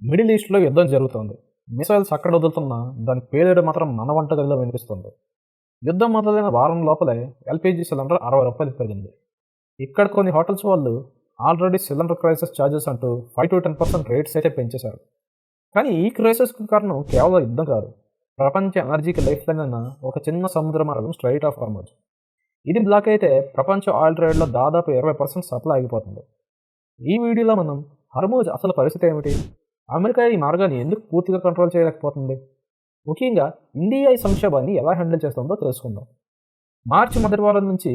Middle ఈస్ట్‌లో యుద్ధం జరుగుతోంది. మిసైల్స్ అక్కడ వదులుతున్నా దాని పేలుడు మాత్రం మన వంటగదిలో వినిపిస్తుంది. యుద్ధం మొదలైన వారం లోపలే ఎల్‌పీజీ సిలిండర్ రూ. 60 పెరిగింది. ఇక్కడ కొన్ని హోటల్స్ వాళ్ళు ఆల్రెడీ సిలిండర్ క్రైసిస్ చార్జెస్ అంటూ 5-10% రేట్స్ అయితే పెంచేశారు. కానీ ఈ క్రైసిస్‌కి కారణం కేవలం యుద్ధం కాదు. ప్రపంచ ఎనర్జీకి లైఫ్ లైన్ అయిన ఒక చిన్న సముద్ర మార్గం స్ట్రెయిట్ ఆఫ్ హార్మజ్. ఇది బ్లాక్ అయితే ప్రపంచ ఆయిల్ ట్రేడ్‌లో దాదాపు 20% సప్లై ఆగిపోతుంది. ఈ వీడియోలో మనం హర్మూజ్ అసలు పరిస్థితి ఏమిటి? అమెరికా ఈ మార్గాన్ని ఎందుకు పూర్తిగా కంట్రోల్ చేయలేకపోతుంది? ముఖ్యంగా ఇండియా ఈ సంక్షోభాన్ని ఎలా హ్యాండిల్ చేస్తుందో తెలుసుకుందాం. మార్చి మొదటి వారం నుంచి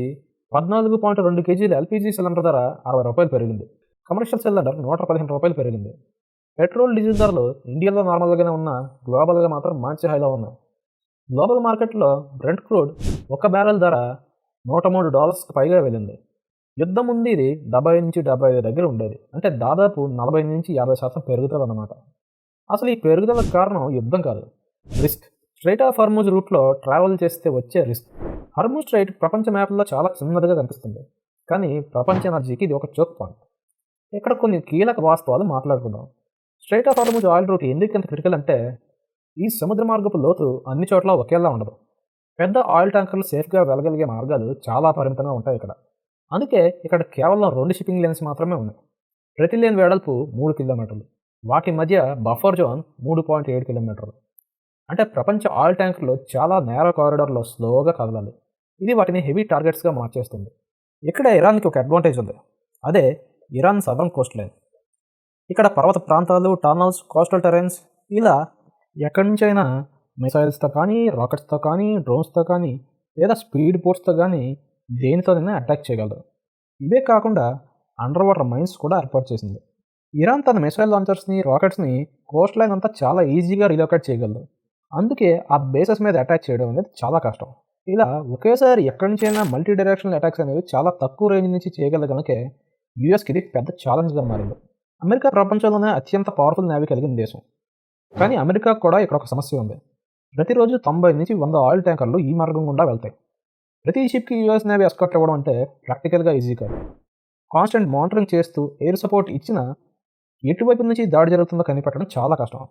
14.2 కేజీల ఎల్‌పీజీ సిలిండర్ ధర రూ. 60 పెరిగింది. కమర్షియల్ సిలిండర్ రూ. 115 పెరిగింది. పెట్రోల్, డీజిల్ ధరలు ఇండియాలో నార్మల్గానే ఉన్నా గ్లోబల్గా మాత్రం మంచి హైలో ఉన్నాయి. గ్లోబల్ మార్కెట్లో బ్రెంట్ క్రూడ్ ఒక బ్యారెల్ ధర $103కి పైగా వెళ్ళింది. యుద్ధం ముందు ఇది 70-75 దగ్గర ఉండేది. అంటే దాదాపు 40-50% పెరుగుదల అన్నమాట. అసలు ఈ పెరుగుదలకు కారణం యుద్ధం కాదు, రిస్క్. స్ట్రైట్ ఆఫ్ హర్మూజ్ రూట్లో ట్రావెల్ చేస్తే వచ్చే రిస్క్. హర్మూజ్ స్ట్రైట్ ప్రపంచ మ్యాప్లో చాలా చిన్నదిగా కనిపిస్తుంది, కానీ ప్రపంచ ఎనర్జీకి ఇది ఒక చోక్ పాయింట్. ఇక్కడ కొన్ని కీలక వాస్తవాలు మాట్లాడుకుందాం. Strait of Hormuz oil route ఎందుకు ఇంత క్రిటికల్ అంటే, ఈ సముద్ర మార్గపు లోతు అన్ని చోట్ల ఒకేలా ఉండదు. పెద్ద ఆయిల్ ట్యాంకర్లు సేఫ్గా వెళ్ళగలిగే మార్గాలు చాలా పరిమితంగా ఉంటాయి ఇక్కడ. అందుకే ఇక్కడ కేవలం 2 షిప్పింగ్ లేన్స్ మాత్రమే ఉన్నాయి. ప్రతి లేన్ వెడల్పు 3 కిలోమీటర్లు. వాటి మధ్య బఫర్ జోన్ 3.7 కిలోమీటర్లు. అంటే ప్రపంచ ఆయిల్ ట్యాంకర్లు చాలా నేరో కారిడార్లో స్లోగా కదలాలి. ఇది వాటిని హెవీ టార్గెట్స్గా మార్చేస్తుంది. ఇక్కడ ఇరాన్కి ఒక అడ్వాంటేజ్ ఉంది. అదే ఇరాన్ సదర్న్ కోస్ట్ లైన్. ఇక్కడ పర్వత ప్రాంతాలు, టనల్స్, కోస్టల్ టెరెన్స్, ఇలా ఎక్కడి నుంచైనా మిసైల్స్తో కానీ, రాకెట్స్తో కానీ, డ్రోన్స్తో కానీ, లేదా స్పీడ్ బోట్స్తో కానీ దేనితోనైనా అటాక్ చేయగలరు. ఇవే కాకుండా అండర్ వాటర్ మైన్స్ కూడా ఏర్పాటు చేసింది. ఇరాన్ తన మిసైల్ లాంచర్స్ని, రాకెట్స్ని కోస్ట్ లైన్ అంతా చాలా ఈజీగా రీలొకేట్ చేయగలదు. అందుకే ఆ బేసెస్ మీద అటాక్ చేయడం అనేది చాలా కష్టం. ఇలా ఒకేసారి ఎక్కడి నుంచైనా మల్టీ డైరెక్షనల్ అటాక్స్ అనేవి చాలా తక్కువ రేంజ్ నుంచి చేయగల కనుకే యూఎస్కి ఇది పెద్ద ఛాలెంజ్గా మారింది. అమెరికా ప్రపంచంలోనే అత్యంత పవర్ఫుల్ నేవీ కలిగిన దేశం. కానీ అమెరికా కూడా ఇక్కడ ఒక సమస్య ఉంది. ప్రతిరోజు 90-100 ఆయిల్ ట్యాంకర్లు ఈ మార్గం గుండా వెళ్తాయి. ప్రతి షిప్కి యూఎస్ నేవీ ఎస్కార్ట్ ఇవ్వడం అంటే ప్రాక్టికల్గా ఈజీ కాదు. కాన్స్టెంట్ మానిటరింగ్ చేస్తూ ఎయిర్ సపోర్ట్ ఇచ్చినా ఎటువైపు నుంచి దాడి జరుగుతుందో కనిపెట్టడం చాలా కష్టం.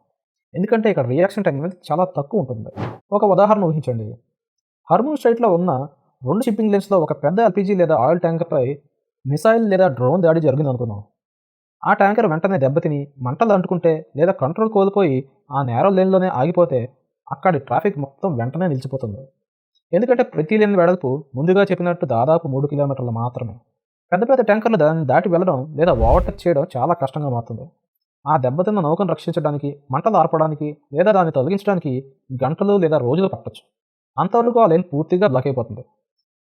ఎందుకంటే ఇక్కడ రియాక్షన్ టైం అనేది చాలా తక్కువ ఉంటుంది. ఒక ఉదాహరణ ఊహించండి. హర్మూజ్ స్ట్రైట్లో ఉన్న 2 షిప్పింగ్ లేన్స్లో ఒక పెద్ద ఎల్‌పీజీ లేదా ఆయిల్ ట్యాంకర్పై మిసైల్ లేదా డ్రోన్ దాడి జరిగింది అనుకుందాం. ఆ ట్యాంకర్ వెంటనే దెబ్బతిని మంటలు అంటుకుంటే లేదా కంట్రోల్ కోల్పోయి ఆ నేరో లేన్లోనే ఆగిపోతే అక్కడి ట్రాఫిక్ మొత్తం వెంటనే నిలిచిపోతుంది. ఎందుకంటే ప్రతి లేన్ వెడల్పు ముందుగా చెప్పినట్టు దాదాపు 3 కిలోమీటర్లు మాత్రమే. పెద్ద పెద్ద ట్యాంకర్లు దాన్ని దాటి వెళ్ళడం లేదా ఓవర్టేక్ చేయడం చాలా కష్టంగా మారుతుంది. ఆ దెబ్బతిన్న నౌకను రక్షించడానికి, మంటలు ఆర్పడానికి లేదా దాన్ని తొలగించడానికి గంటలు లేదా రోజులు పట్టొచ్చు. అంతవరకు ఆ లేన్ పూర్తిగా బ్లాక్ అయిపోతుంది.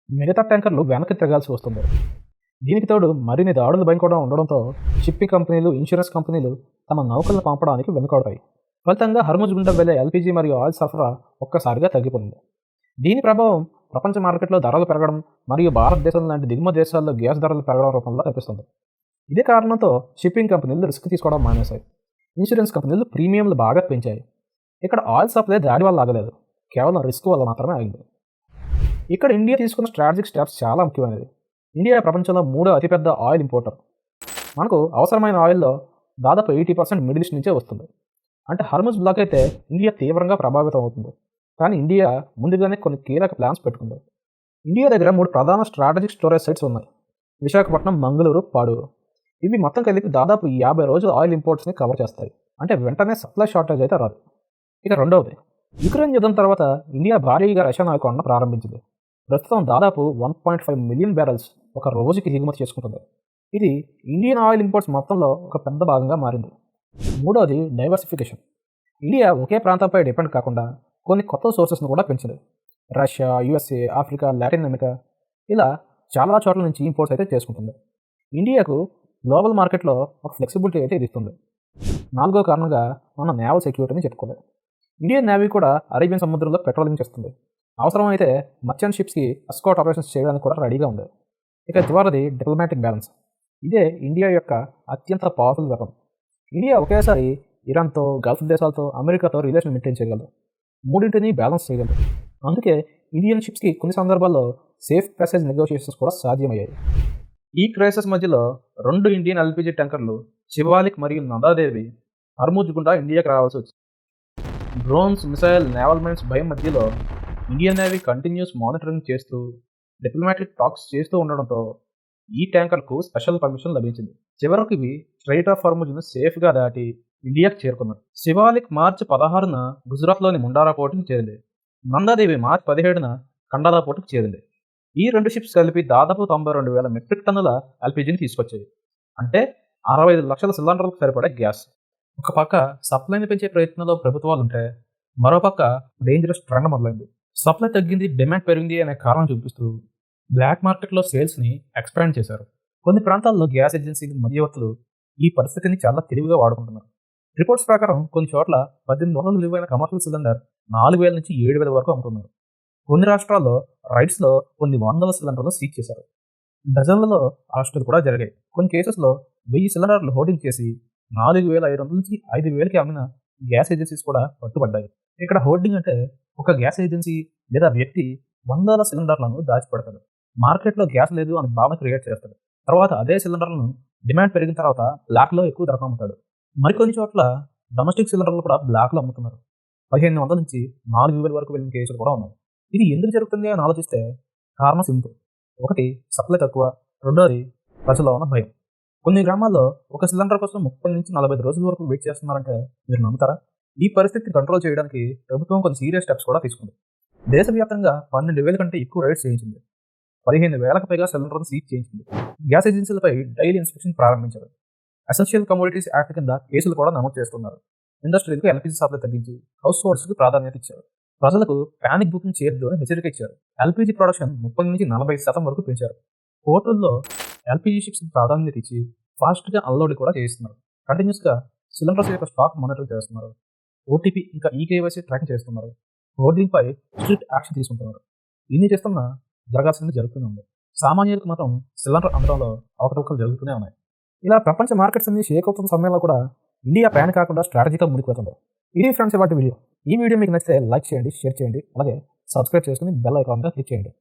మిగతా ట్యాంకర్లు వెనక్కి తిరగాల్సి వస్తుంది. దీనికి తోడు మరిన్ని దాడుల భయం కూడా ఉండడంతో షిప్పింగ్ కంపెనీలు, ఇన్సూరెన్స్ కంపెనీలు తమ నౌకలను పంపడానికి వెనుకాడతాయి. ఫలితంగా హర్మూజ్ గుండా వెళ్లే ఎల్‌పీజీ మరియు ఆయిల్ సరఫరా ఒక్కసారిగా తగ్గిపోయింది. దీని ప్రభావం ప్రపంచ మార్కెట్లో ధరలు పెరగడం మరియు భారతదేశం లాంటి దిగుమతి దేశాల్లో గ్యాస్ ధరలు పెరగడం రూపంలో కనిపిస్తుంది. ఇదే కారణంతో షిప్పింగ్ కంపెనీలు రిస్క్ తీసుకోవడం మానేశాయి. ఇన్సూరెన్స్ కంపెనీలు ప్రీమియంలు బాగా పెంచాయి. ఇక్కడ ఆయిల్ సప్లై దాడి వల్ల ఆగలేదు, కేవలం రిస్క్ వల్ల మాత్రమే ఆగింది. ఇక్కడ ఇండియా తీసుకున్న స్ట్రాటజిక్ స్టెప్స్ చాలా ముఖ్యమైనవి. ఇండియా ప్రపంచంలో 3వ అతిపెద్ద ఆయిల్ ఇంపోర్టర్. మనకు అవసరమైన ఆయిల్లో దాదాపు 80% మిడిల్ ఈస్ట్ నుంచే వస్తుంది. అంటే హర్మూజ్ బ్లాక్ అయితే ఇండియా తీవ్రంగా ప్రభావితం అవుతుంది. కానీ ఇండియా ముందుగానే కొన్ని కీలక ప్లాన్స్ పెట్టుకుంది. ఇండియా దగ్గర 3 ప్రధాన స్ట్రాటజిక్ స్టోరేజ్ సైట్స్ ఉన్నాయి: విశాఖపట్నం, మంగళూరు, పాడూరు. ఇవి మొత్తం కలిపి దాదాపు 50 రోజుల ఆయిల్ ఇంపోర్ట్స్ని కవర్ చేస్తాయి. అంటే వెంటనే సప్లై షార్టేజ్ అయితే రాదు. ఇక రెండవది, యుక్రెయిన్ యుద్ధం తర్వాత ఇండియా భారీగా రష్యన్ ఆయిల్ కొనడం ప్రారంభించింది. ప్రస్తుతం దాదాపు 1.5 మిలియన్ బ్యారెల్స్ ఒక రోజుకి దిగుమతి చేసుకుంటుంది. ఇది ఇండియన్ ఆయిల్ ఇంపోర్ట్స్ మొత్తంలో ఒక పెద్ద భాగంగా మారింది. మూడవది డైవర్సిఫికేషన్. ఇండియా ఒకే ప్రాంతంపై డిపెండ్ కాకుండా కొన్ని కొత్త సోర్సెస్ను కూడా పెంచింది. Russia, USA, Africa, Latin America, ఇలా చాలా చోట్ల నుంచి ఇంపోర్ట్స్ అయితే చేసుకుంటుంది. ఇండియాకు గ్లోబల్ మార్కెట్లో ఒక ఫ్లెక్సిబిలిటీ అయితే ఇది ఇస్తుంది. నాలుగో కారణంగా మన నేవల్ సెక్యూరిటీని చెప్పుకోలేదు. ఇండియన్ నేవీ కూడా అరేబియన్ సముద్రంలో పెట్రోలింగ్ చేస్తుంది. అవసరమైతే మర్చెంట్ షిప్స్కి ఎస్కార్ట్ ఆపరేషన్స్ చేయడానికి కూడా రెడీగా ఉంది. ఇక చివరిది డిప్లొమాటిక్ బ్యాలెన్స్. ఇదే ఇండియా యొక్క అత్యంత పవర్ఫుల్ వెపన్. ఇండియా ఒకేసారి ఇరాన్తో, గల్ఫ్ దేశాలతో, అమెరికాతో రిలేషన్ మెయింటైన్ చేయగలదు. మూడింటిని బ్యాలెన్స్ చేయగలదు. అందుకే ఇండియన్ షిప్స్కి కొన్ని సందర్భాల్లో సేఫ్ ప్యాసేజ్ నెగోషియేషన్స్ కూడా సాధ్యమయ్యాయి. ఈ క్రైసిస్ మధ్యలో 2 ఇండియన్ ఎల్‌పీజీ ట్యాంకర్లు, శివాలిక్ మరియు నదాదేవి, హర్మూజ్ గుండా ఇండియాకి రావాల్సి వచ్చింది. డ్రోన్స్, మిసైల్, నేవల్ మైన్స్ భయం మధ్యలో ఇండియన్ నేవీ కంటిన్యూస్ మానిటరింగ్ చేస్తూ డిప్లొమాటిక్ టాక్స్ చేస్తూ ఉండడంతో ఈ ట్యాంకర్కు స్పెషల్ పర్మిషన్ లభించింది. చివరకు ఇవి స్ట్రైట్ ఆఫ్ హర్మూజ్ను సేఫ్గా దాటి ఇండియాకి చేరుకున్నారు. శివాలిక్ మార్చి 16న గుజరాత్లోని ముండారా పోర్టుకు చేరింది. నందాదేవి మార్చి 17న కండాలా పోర్టుకు చేరింది. ఈ 2 షిప్స్ కలిపి దాదాపు 92,000 మెట్రిక్ టన్నుల ఎల్పీజీని తీసుకొచ్చాయి. అంటే 65 లక్షల సిలిండర్లకు సరిపడే గ్యాస్. ఒక పక్క సప్లైని పెంచే ప్రయత్నంలో ప్రభుత్వాలుంటే మరోపక్క డేంజరస్ ట్రెండ్ మొదలైంది. సప్లై తగ్గింది, డిమాండ్ పెరిగింది అనే కారణం చూపిస్తూ బ్లాక్ మార్కెట్లో సేల్స్ని ఎక్స్పాండ్ చేశారు. కొన్ని ప్రాంతాల్లో గ్యాస్ ఏజెన్సీలు మధ్యవర్తులు ఈ పరిస్థితిని చాలా తెలివిగా వాడుకుంటున్నారు. రిపోర్ట్స్ ప్రకారం కొన్ని చోట్ల 1800 విలువైన కమర్షియల్ సిలిండర్ 4,000 నుంచి 7,000 వరకు అమ్ముతున్నారు. కొన్ని రాష్ట్రాల్లో రైడ్స్లో కొన్ని వందల సిలిండర్లు సీజ్ చేశారు. డజన్లలో అరెస్టులు కూడా జరిగాయి. కొన్ని కేసెస్లో 1000 సిలిండర్లు హోర్డింగ్ చేసి 4,500 నుంచి 5,000కి అమ్మిన గ్యాస్ ఏజెన్సీస్ కూడా పట్టుబడ్డాయి. ఇక్కడ హోర్డింగ్ అంటే ఒక గ్యాస్ ఏజెన్సీ లేదా వ్యక్తి వందల సిలిండర్లను దాచిపెడతాడు. మార్కెట్లో గ్యాస్ లేదు అని భావన క్రియేట్ చేస్తాడు. తర్వాత అదే సిలిండర్లను డిమాండ్ పెరిగిన తర్వాత బ్లాక్లో ఎక్కువ ధరకు అమ్ముతాడు. మరికొన్ని చోట్ల డొమెస్టిక్ సిలిండర్లు కూడా బ్లాక్లో అమ్ముతున్నారు. 1,500 నుంచి 4,000 వరకు వెళ్ళిన కేసులు కూడా ఉన్నాయి. ఇది ఎందుకు జరుగుతుంది అని ఆలోచిస్తే కారణం సింపుల్. ఒకటి, సప్లై తక్కువ. రెండోది, ప్రజల్లో ఉన్న భయం. కొన్ని గ్రామాల్లో ఒక సిలిండర్ కోసం 30 నుంచి 45 రోజుల వరకు వెయిట్ చేస్తున్నారంటే మీరు నమ్ముతారా? ఈ పరిస్థితిని కంట్రోల్ చేయడానికి ప్రభుత్వం కొన్ని సీరియస్ స్టెప్స్ కూడా తీసుకుంది. దేశవ్యాప్తంగా 12,000 కంటే ఎక్కువ రైడ్స్ చేయించింది. 15,000కు పైగా సిలిండర్లను సీజ్ చేయించింది. గ్యాస్ ఏజెన్సీలపై డైలీ ఇన్స్పెక్షన్ ప్రారంభించారు. ఎసెన్షియల్ కమోడిటీస్ యాక్ట్ కింద కేసులు కూడా నమోదు చేస్తున్నారు. ఇండస్ట్రీలకు ఎల్పీజీ సప్లై తగ్గించి హౌస్ హోల్డ్స్కి ప్రాధాన్యత ఇచ్చారు. ప్రజలకు ప్యానిక్ బుకింగ్ చేయొద్దు అని హెచ్చరిక ఇచ్చారు. ఎల్పీజీ ప్రొడక్షన్ 30 నుంచి 40% వరకు పెంచారు. పోర్టుల్లో ఎల్పీజీ షిప్స్ ప్రాధాన్యత ఇచ్చి ఫాస్ట్గా అన్లోడ్ కూడా చేయిస్తున్నారు. కంటిన్యూస్గా సిలిండర్స్ యొక్క స్టాక్ మానిటర్ చేస్తున్నారు. ఓటీపీ ఇంకా ఈకేవైసీ ట్రాక్ చేస్తున్నారు. హోర్డింగ్పై స్ట్రిక్ట్ యాక్షన్ తీసుకుంటున్నారు. ఇన్ని చేస్తున్నా జరగాల్సింది జరుగుతూనే ఉంది. సామాన్యులకు మాత్రం సిలిండర్ అమ్మడంలో అవకతవకలు జరుగుతూనే ఉన్నాయి. ఇలా ప్రపంచ మార్కెట్స్ అన్ని షేక్ అవుతున్న సమయంలో కూడా ఇండియా ప్యాన్ కాకుండా స్ట్రాటజీతో ముందుకుపోతుంది. ఇది ఫ్రెండ్స్ ఇవాటి వీడియో. ఈ వీడియో మీకు నచ్చితే లైక్ చేయండి, షేర్ చేయండి, అలాగే సబ్స్క్రైబ్ చేసుకుని బెల్ ఐకాన్ మీద క్లిక్ చేయండి.